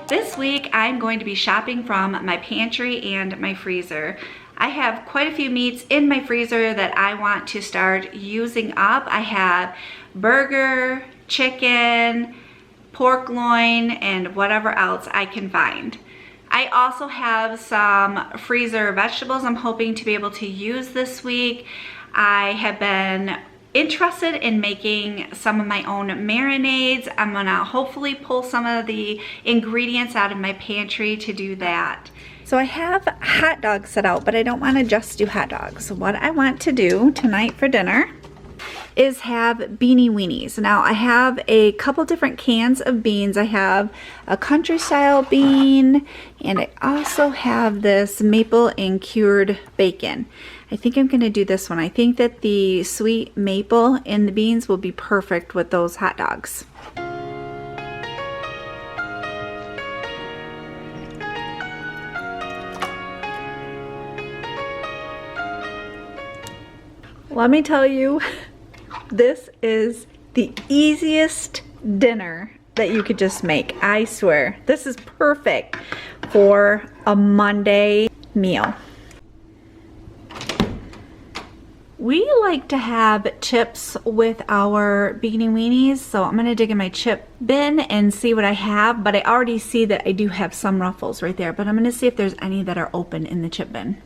This week I'm going to be shopping from my pantry and my freezer. I have quite a few meats in my freezer that I want to start using up. I have burger, chicken, pork loin, and whatever else I can find. I also have some freezer vegetables I'm hoping to be able to use this week. I have been interested in making some of my own marinades. I'm gonna hopefully pull some of the ingredients out of my pantry to do that. So I have hot dogs set out, but I don't want to just do hot dogs. What I want to do tonight for dinner is have Beanie Weenies. Now I have a couple different cans of beans. I have a country style bean, and I also have this maple and cured bacon. I think I'm going to do this one. I think that the sweet maple in the beans will be perfect with those hot dogs. Let me tell you, this is the easiest dinner that you could just make. I swear, this is perfect for a Monday meal. We like to have chips with our Beanie Weenies, so I'm gonna dig in my chip bin and see what I have, but I already see that I do have some Ruffles right there, but I'm gonna see if there's any that are open in the chip bin.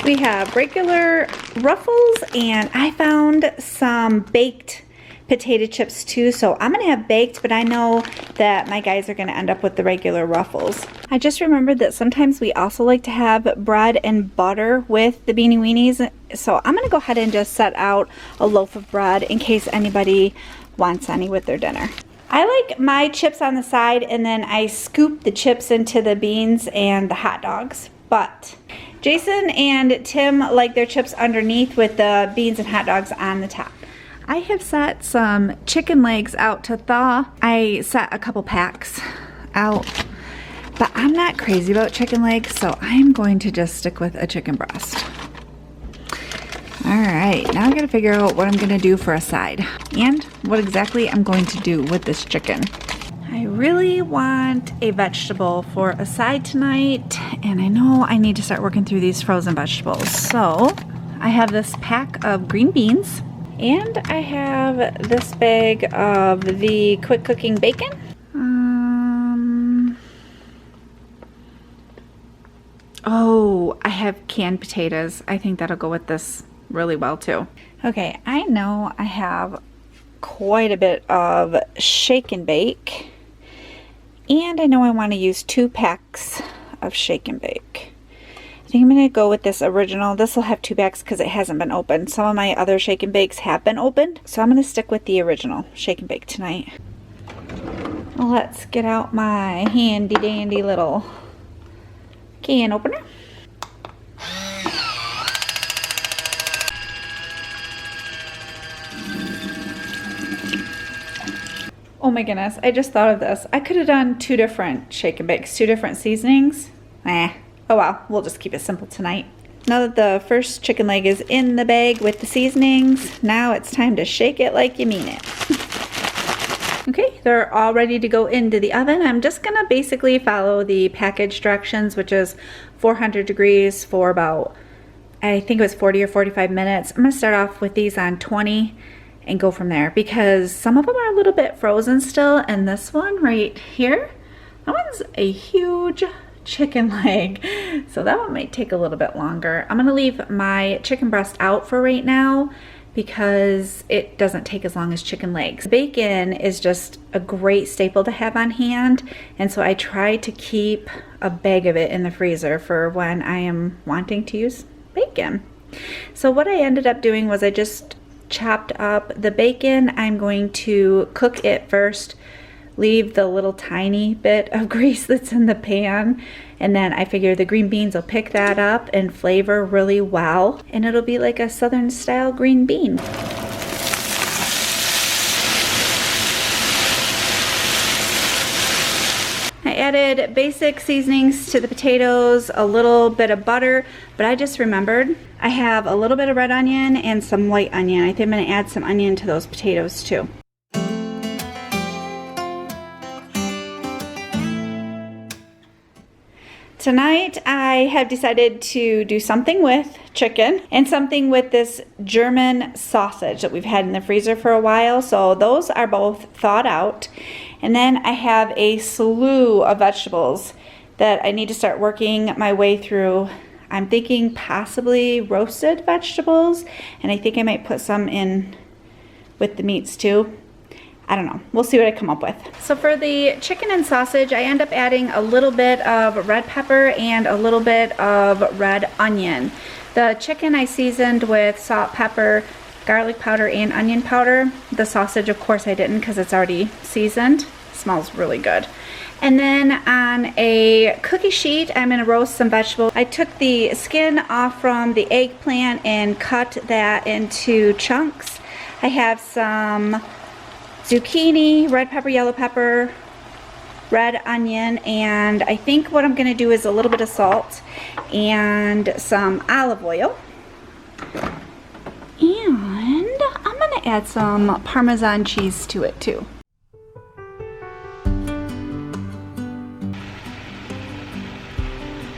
We have regular Ruffles, and I found some baked potato chips too, so I'm gonna have baked, but I know that my guys are gonna end up with the regular Ruffles. I just remembered that sometimes we also like to have bread and butter with the Beanie Weenies, so I'm gonna go ahead and just set out a loaf of bread in case anybody wants any with their dinner. I like my chips on the side, and then I scoop the chips into the beans and the hot dogs, but Jason and Tim like their chips underneath with the beans and hot dogs on the top. I have set some chicken legs out to thaw. I set a couple packs out, but I'm not crazy about chicken legs, so I'm going to just stick with a chicken breast. All right, now I gotta figure out what I'm gonna do for a side and what exactly I'm going to do with this chicken. I really want a vegetable for a side tonight, and I know I need to start working through these frozen vegetables. So I have this pack of green beans, and I have this bag of the quick cooking bacon. Oh, I have canned potatoes. I think that'll go with this really well too. Okay, I know I have quite a bit of shake and bake, and I know I want to use 2 packs of shake and bake. I think I'm going to go with this original. This will have 2 packs because it hasn't been opened. Some of my other shake and bakes have been opened, so I'm going to stick with the original shake and bake tonight. Let's get out my handy dandy little can opener. Oh my goodness, I just thought of this. I could have done 2 different shake and bakes, 2 different seasonings. Oh well, we'll just keep it simple tonight. Now that the first chicken leg is in the bag with the seasonings, now it's time to shake it like you mean it. Okay, they're all ready to go into the oven. I'm just gonna basically follow the package directions, which is 400 degrees for about, I think it was 40 or 45 minutes. I'm gonna start off with these on 20 and go from there, because some of them are a little bit frozen still, and this one right here, that one's a huge chicken leg, so that one might take a little bit longer. I'm gonna leave my chicken breast out for right now because it doesn't take as long as chicken legs. Bacon is just a great staple to have on hand, and so I try to keep a bag of it in the freezer for when I am wanting to use bacon. So what I ended up doing was I just chopped up the bacon. I'm going to cook it first, leave the little tiny bit of grease that's in the pan, and then I figure the green beans will pick that up and flavor really well, and it'll be like a southern style green bean. I added basic seasonings to the potatoes, a little bit of butter, but I just remembered I have a little bit of red onion and some white onion. I think I'm going to add some onion to those potatoes too. Tonight I have decided to do something with chicken and something with this German sausage that we've had in the freezer for a while. So those are both thawed out. And then I have a slew of vegetables that I need to start working my way through. I'm thinking possibly roasted vegetables, and I think I might put some in with the meats too. I don't know. We'll see what I come up with. So for the chicken and sausage, I end up adding a little bit of red pepper and a little bit of red onion. The chicken I seasoned with salt, pepper, garlic powder, and onion powder. The sausage, of course, I didn't because it's already seasoned. It smells really good. And then on a cookie sheet, I'm going to roast some vegetables. I took the skin off from the eggplant and cut that into chunks. I have some zucchini, red pepper, yellow pepper, red onion, and I think what I'm going to do is a little bit of salt and some olive oil. And I'm going to add some Parmesan cheese to it too.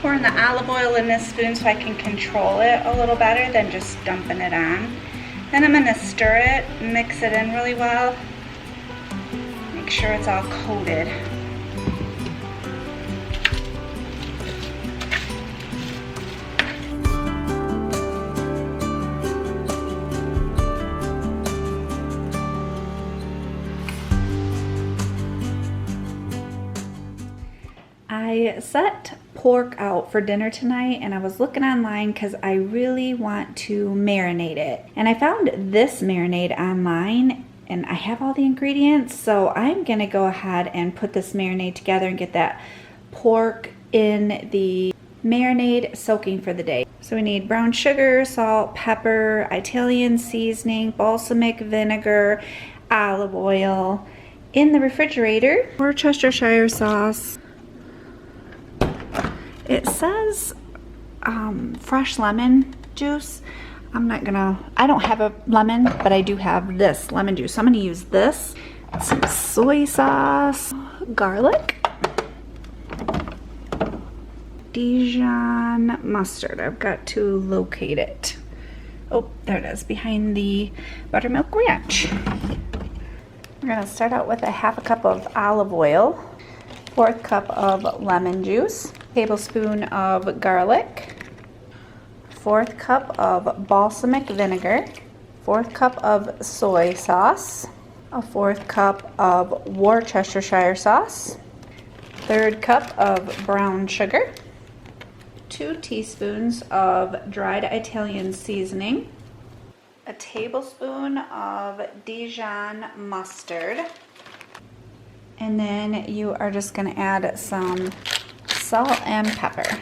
Pouring the olive oil in this spoon so I can control it a little better than just dumping it on. Then I'm going to stir it, mix it in really well. Make sure it's all coated. I set pork out for dinner tonight and I was looking online because I really want to marinate it. And I found this marinade online and I have all the ingredients, so I'm gonna go ahead and put this marinade together and get that pork in the marinade soaking for the day. So we need brown sugar, salt, pepper, Italian seasoning, balsamic vinegar, olive oil. In the refrigerator, Worcestershire sauce. It says fresh lemon juice. I don't have a lemon, but I do have this lemon juice. So I'm gonna use this, some soy sauce, garlic, Dijon mustard. I've got to locate it. Oh, there it is, behind the buttermilk ranch. We're gonna start out with a half a cup of olive oil, 1/4 cup of lemon juice, tablespoon of garlic, 1/4 cup of balsamic vinegar, 1/4 cup of soy sauce, a 1/4 cup of Worcestershire sauce, 1/3 cup of brown sugar, 2 teaspoons of dried Italian seasoning, a tablespoon of Dijon mustard, and then you are just going to add some salt and pepper.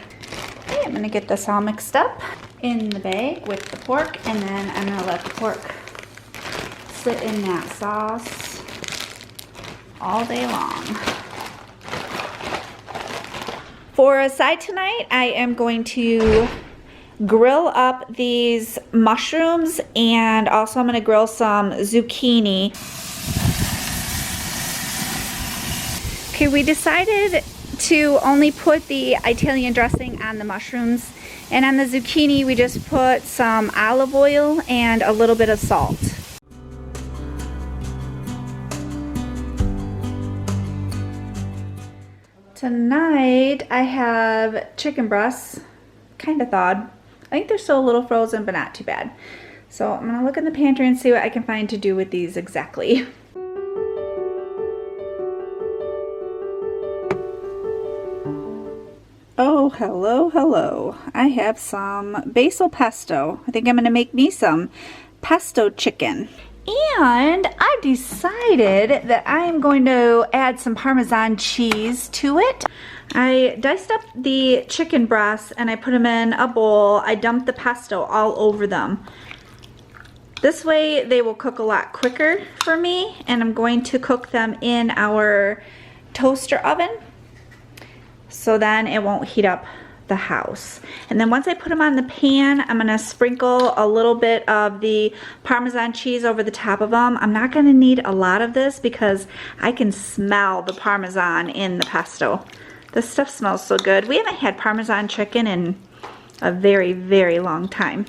Okay, I'm going to get this all mixed up in the bag with the pork, and then I'm going to let the pork sit in that sauce all day long. For a side tonight, I am going to grill up these mushrooms, and also I'm going to grill some zucchini. Okay, we decided to only put the Italian dressing on the mushrooms, and on the zucchini we just put some olive oil and a little bit of salt. Tonight I have chicken breasts, kind of thawed. I think they're still a little frozen, but not too bad. So I'm gonna look in the pantry and see what I can find to do with these exactly. Oh, hello, hello. I have some basil pesto. I think I'm going to make me some pesto chicken. And I've decided that I am going to add some Parmesan cheese to it. I diced up the chicken breasts and I put them in a bowl. I dumped the pesto all over them. This way they will cook a lot quicker for me, and I'm going to cook them in our toaster oven, so then it won't heat up the house. And then once I put them on the pan, I'm gonna sprinkle a little bit of the Parmesan cheese over the top of them. I'm not gonna need a lot of this because I can smell the Parmesan in the pesto. This stuff smells so good. We haven't had Parmesan chicken in a very, very long time.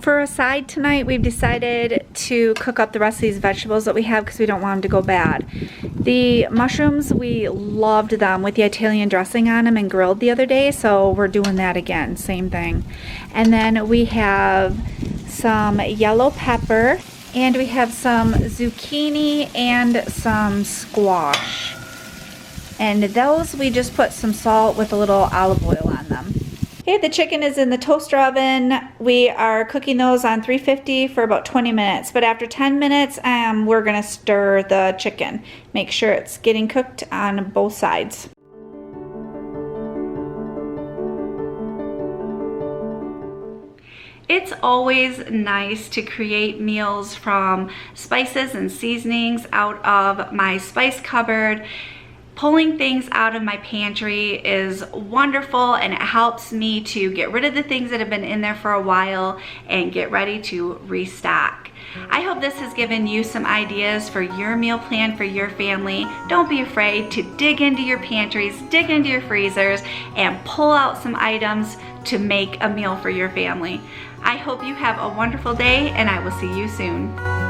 For a side tonight, we've decided to cook up the rest of these vegetables that we have because we don't want them to go bad. The mushrooms, we loved them with the Italian dressing on them and grilled the other day, so we're doing that again, same thing. And then we have some yellow pepper, and we have some zucchini and some squash. And those we just put some salt with a little olive oil on them. Okay, the chicken is in the toaster oven. We are cooking those on 350 for about 20 minutes. But after 10 minutes, we're gonna stir the chicken. Make sure it's getting cooked on both sides. It's always nice to create meals from spices and seasonings out of my spice cupboard. Pulling things out of my pantry is wonderful, and it helps me to get rid of the things that have been in there for a while and get ready to restock. I hope this has given you some ideas for your meal plan for your family. Don't be afraid to dig into your pantries, dig into your freezers, and pull out some items to make a meal for your family. I hope you have a wonderful day, and I will see you soon.